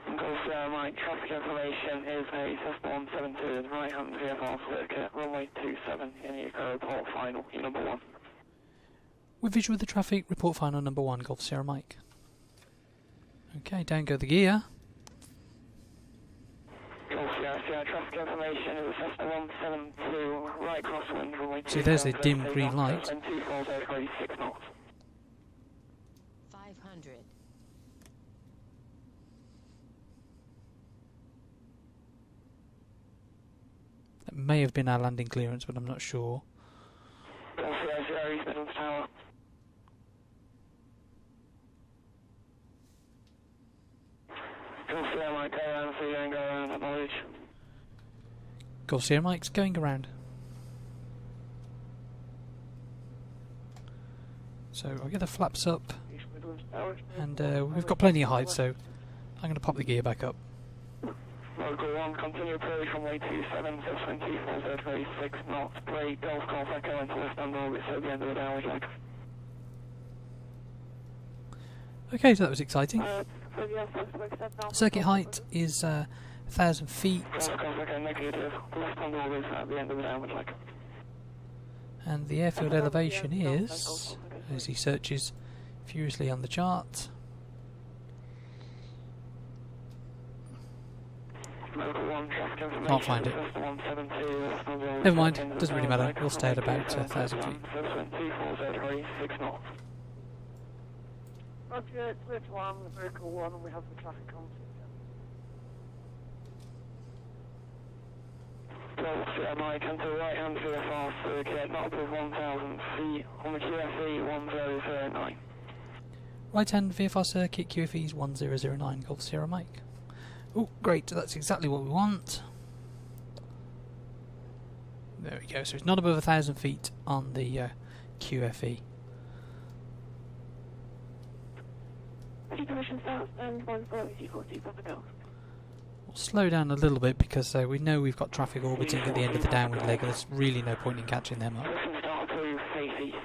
Golf Sierra Mike, traffic information is a Cessna 172 right hand VFR circuit, runway 27, and you go report final, number 1. With visual of the traffic, report final number 1, Golf Sierra Mike. Okay, down go the gear. Golf Sierra, traffic information is a Cessna 172, right crosswind, runway 27. See, there's the dim green light. And 24 6 knots. 500. That may have been our landing clearance, but I'm not sure. Golf Sierra, East Midlands Tower. Golf Sierra Mike, go around, so you don't go around, acknowledge. Golf Sierra Mike's going around. So I'll get the flaps up, and we've got plenty of height, so I'm going to pop the gear back up. Local 1, continue approach runway 27, 24 6 knots, brake, Golf Golf Echo into left hand orbit, so the end of the downward leg. Okay, so that was exciting. Circuit height is 1,000 feet. Golf Golf Echo negative, left hand orbit at the end of the downward leg. And the airfield elevation is, as he searches furiously on the chart, can't find it. Never mind, doesn't really matter, we'll stay at about 1,000 feet. Roger, it's Lift 1, Vehicle 1, and we have the traffic on. Golf Sierra Mike, enter right hand VFR circuit, not above 1,000 feet, on the QFE 1009. Right hand VFR circuit, QFE is 1009, Golf Sierra Mike. Oh, great, that's exactly what we want. There we go, so it's not above 1,000 feet on the QFE. Permission south and 140 Papa Golf. We'll slow down a little bit because we know we've got traffic orbiting at the end of the downwind leg and there's really no point in catching them up. Mission start to face east.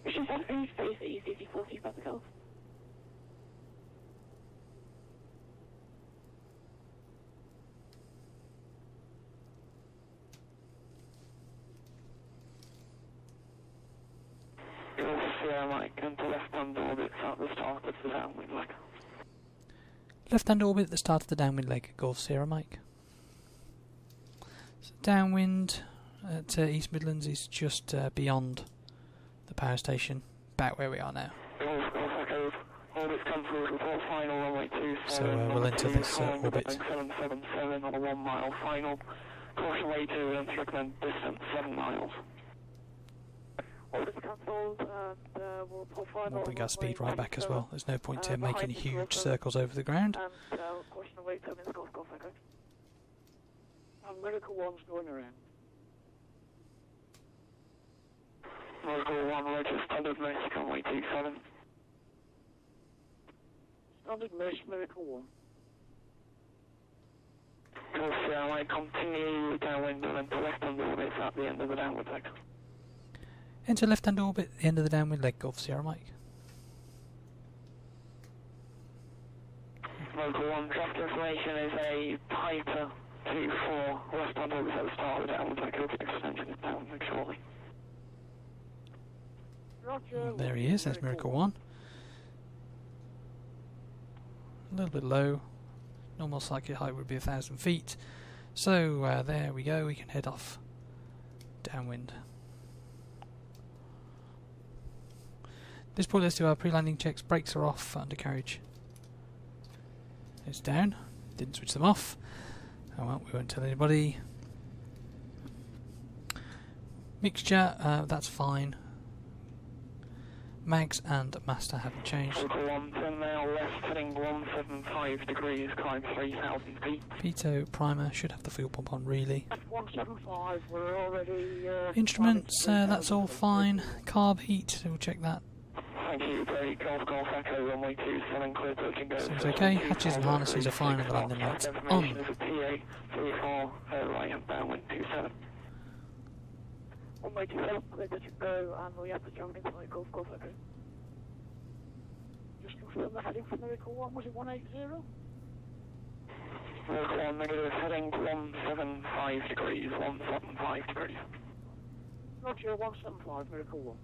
Mission south and face east, 40 Papa Golf. Golf Sierra Mike, enter left hand orbit at the start of the downwind leg. Left hand orbit at the start of the downwind leg, Golf Sierra Mike. So downwind at East Midlands is just beyond the power station, about where we are now. Golf Echo, orbit cancelled, report final, runway 27. So we'll enter this orbit. 777 on a 1 mile final. Caution way 2 and recommend distance 7 miles. Orbit cancelled, and we'll pull final. We'll bring our speed right back as well. There's no point in making huge circles over the ground. And caution away 2 minutes, Golf Echo. And Miracle 1's going around. Miracle 1, Roger, standard Mexico, runway 27. Standard Miracle 1. Golf Sierra Mike, continue downwind and enter left hand orbit at the end of the downward leg. Enter left hand orbit at the end of the downwind leg, Golf Sierra Mike. Local 1, traffic information is a Piper 24, left hand orbit at the start of the downward leg, orbit extension is downward leg shortly. Roger. There he is, there's Miracle 1. A little bit low. Normal circuit height would be 1,000 feet. So there we go, we can head off downwind. At this point, let's do our pre-landing checks. Brakes are off, undercarriage is down. Didn't switch them off. Oh well, we won't tell anybody. Mixture, that's fine. Mags and master haven't changed. Local 1, turn now left, heading 175 degrees, climb 3,000 feet. Pitot primer should have the fuel pump on really. 175, we're already... Instruments, that's all fine. Carb heat, so we'll check that. Thank you, break, Golf Echo, runway 27, clear touch and go. Seems okay. Hatches and harnesses are fine and the landing lights on. Information is a PA 34, right hand downwind 27. Runway 27, clear touch and go, and we have the travelling flight Golf Echo. Just confirm the heading for Miracle 1, was it 180? Miracle 1 negative, heading 175 degrees, 175 degrees. Roger, 175, Miracle 1.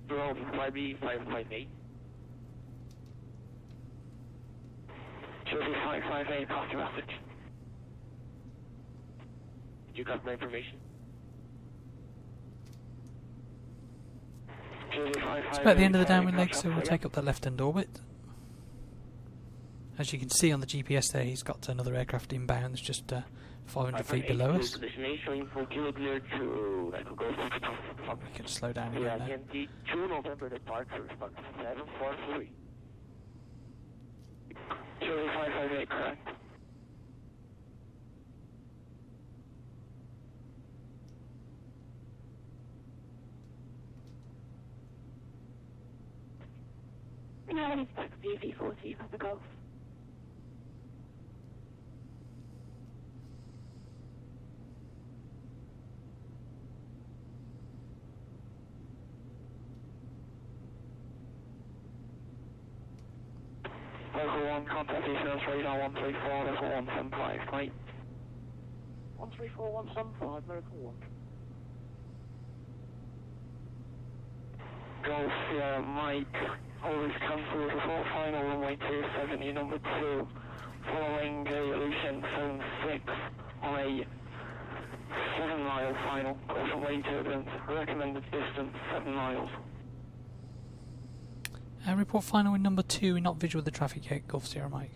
Roll 5B558. Jersey 558, pass your message. You got my information? Jersey 558. It's about the end of the downwind leg, so we'll take up that left-hand orbit. As you can see on the GPS there, he's got another aircraft inbound that's just 500 feet below us. We can slow down again now. 2 November departure, 743. Jersey 558, correct. Now it's back VV40 for the Golf. Local 1, contact details, radar 134, local 175, right? 134, 175, Miracle 1. Golf Sierra Mike, always cancelled before final runway 270, number 2, following a Lucian 76 on a 7-mile final, caution wave turbulence, recommended distance 7 miles. Report final in number 2, not visual of the traffic yet, Golf Sierra Mike.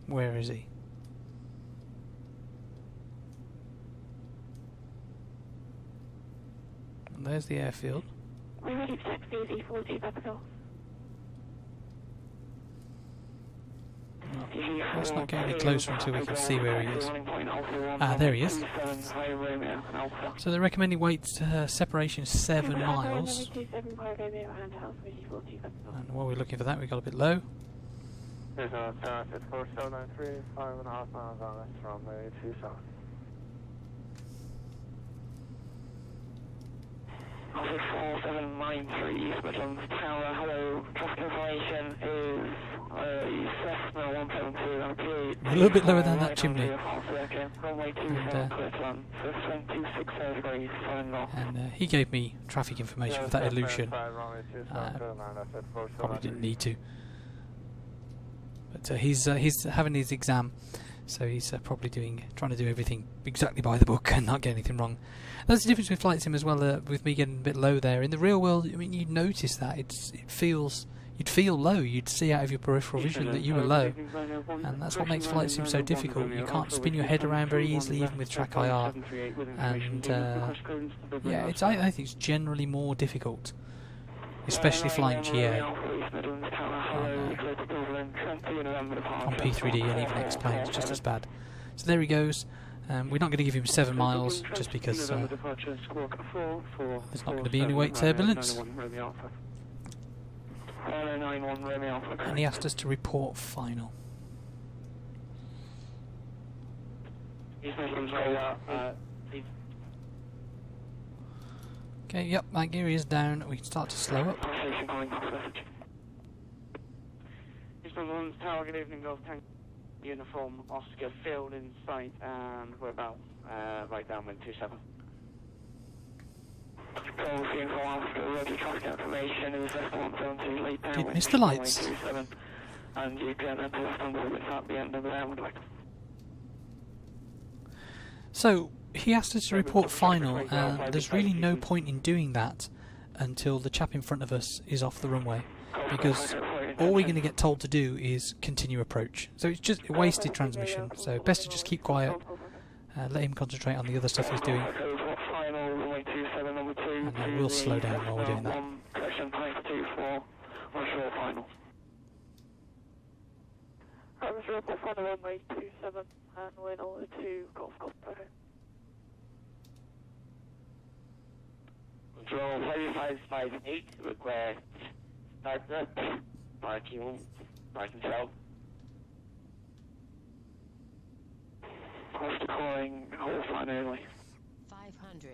Where is he? And there's the airfield. We're ready for taxi VV40 for the Golf. Let's not get any closer until we can see where he is. Ah, there he is. So they're recommending weight separation 7 miles. And while we're looking for that, we got a bit low. There's a 4793, 5.5 miles on us from the 27. Office 4793 East Midlands Tower, hello, traffic information is Cessna 172 and A little bit lower than that chimney. And he gave me traffic information for that illusion. Probably didn't need to. But he's having his exam, so he's probably trying to do everything exactly by the book and not get anything wrong. That's the difference with flight sim as well. With me getting a bit low there in the real world, I mean, you'd notice that you'd feel low. You'd see out of your peripheral vision that you were low, and that's what makes flight sim so difficult. You can't spin your head around very easily, even with track IR. And yeah, I think it's generally more difficult, especially flying GA on P3D and even X planes, just as bad. So there he goes. We're not going to give him 7 miles just because there's not going to be any weight turbulence. And he asked us to report final. Okay, yep, that gear is down. We can start to slow up. East Midlands Tower, good evening, Golf Tank Uniform, Oscar Field in sight, and we're about right downwind 27. Did miss the lights. And you can enter at the end of the downwind leg. So he asked us to report final, and there's really no point in doing that until the chap in front of us is off the runway, because all we're going to get told to do is continue approach. So it's just a wasted transmission. So best to just keep quiet, let him concentrate on the other stuff he's doing, and then we'll slow down while we're doing that. Right, Mr. Report final runway 27 and we're in order to Golf, okay. Control 5558, request start up, parking south. Cost calling, hold fine early. 500.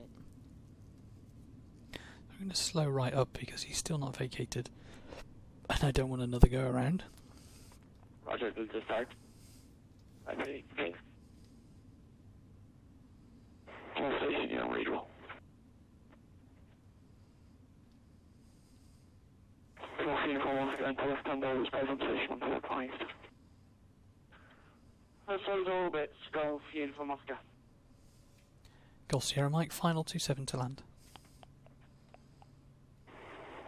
I'm going to slow right up because he's still not vacated. And I don't want another go around. Roger, good to start. I see, thanks. Full station, you don't read well. Golf uniform once again, tell us handovers present station until advised. Outside orbit, Golf Uniform Oscar. Golf Sierra Mike, final 27 to land.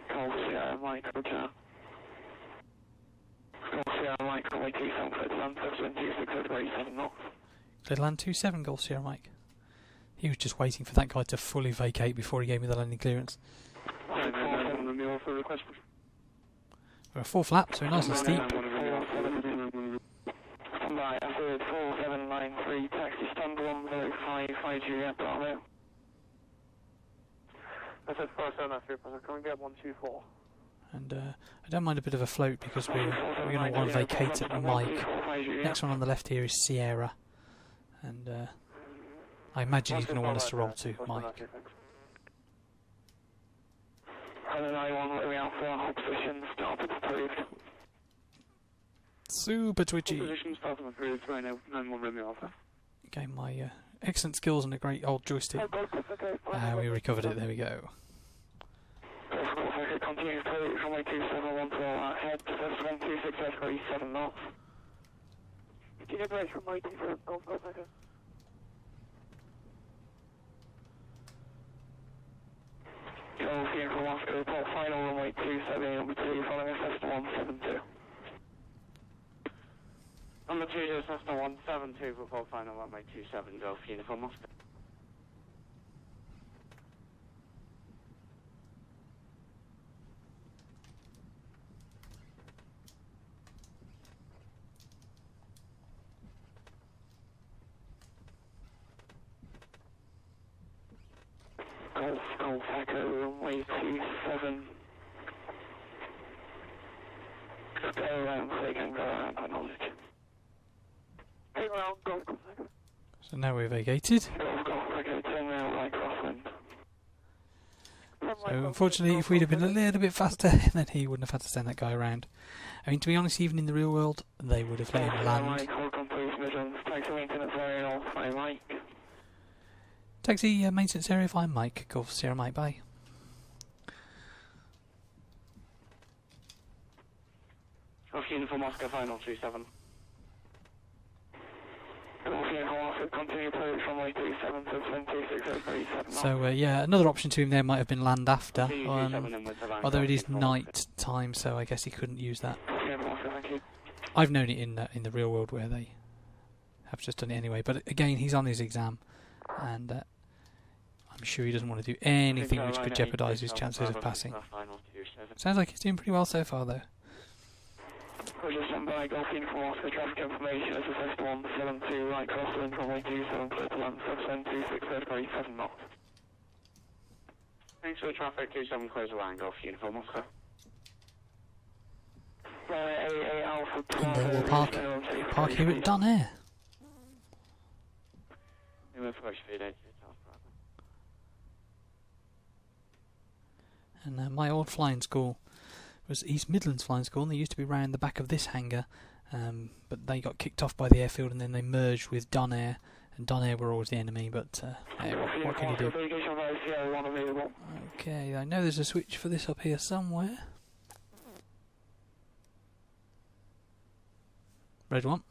Golf Sierra Mike, roger. Golf Sierra Mike, runway 27 clear to land, 726 over 87 knots. Clear to land 27, Golf Sierra Mike. He was just waiting for that guy to fully vacate before he gave me the landing clearance. Renewal for request. We're a full flap, so nice and steep. Standby, Airfield 4793, taxi stand 105 Juliet, Bravo. I said 4793, but can we get 124? And I don't mind a bit of a float because we're going to want to vacate at Mike. Next one on the left here is Sierra. And I imagine he's going to want us to roll to Mike. And 91, where we are for our position, start approved. Super twitchy. Position start approved, 91 Romeo Alpha. Okay, my excellent skills and a great old joystick. We recovered it, there we go. Continue to runway 271 to head, 126 degree 7 knots. Continue to race runway 27, Golf Golf Echo. Golf Uniform Oscar, report final runway 27, number 2, following Cessna 172. Number 2 is Cessna 172, report final runway 27, Golf Uniform Oscar. Golf Echo, runway 27. Go around, so they can go around, by knowledge. Hey, around, Golf Echo. So now we're vacated. Golf Echo, turn around like crosswind. So unfortunately, if we'd have been a little bit faster, then he wouldn't have had to send that guy around. I mean, to be honest, even in the real world, they would have let him land. Taxi maintenance area 5 Mike, Golf Sierra Mike, bye. Golf Uniform Oscar, final 27. So yeah, another option to him there might have been land after, although it is night time, so I guess he couldn't use that. I've known it in the real world where they have just done it anyway, but again, he's on his exam, and I'm sure he doesn't want to do anything which could jeopardise his chances of passing. Sounds like he's doing pretty well so far, though. Roger, standby, Golf Uniform Oscar, traffic information, this is Cessna 172, right crosswind, runway 27, clear to land, 726, third grade, 7 knots. Thanks for the traffic, 27 clears the line, Golf Uniform Oscar. AA Alpha And we'll park here at Donair. And my old flying school was East Midlands Flying School, and they used to be round the back of this hangar, but they got kicked off by the airfield and then they merged with Donair, and Donair were always the enemy, but hey, what can you do? Okay, I know there's a switch for this up here somewhere. Red one.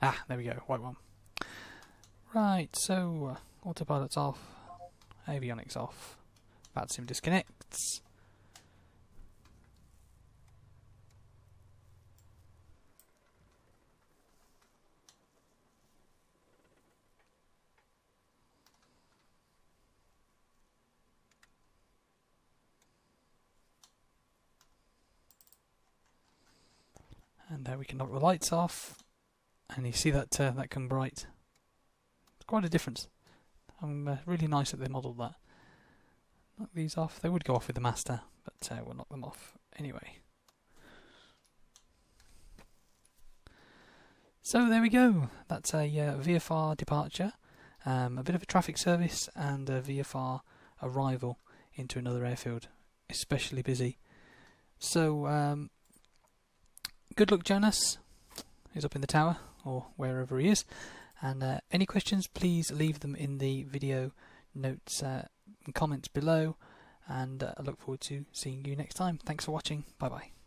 Ah, there we go, white one. Right, so autopilot's off, avionics off, VATSIM disconnects. And we can knock the lights off, and you see that that come bright. It's quite a difference. Really nice that they modelled that. knock these off. They would go off with the master, but we'll knock them off anyway. So there we go. That's a VFR departure, a bit of a traffic service, and a VFR arrival into another airfield. Especially busy. So good luck, Jonas. He's up in the tower or wherever he is. And any questions, please leave them in the video notes and comments below. And I look forward to seeing you next time. Thanks for watching. Bye bye.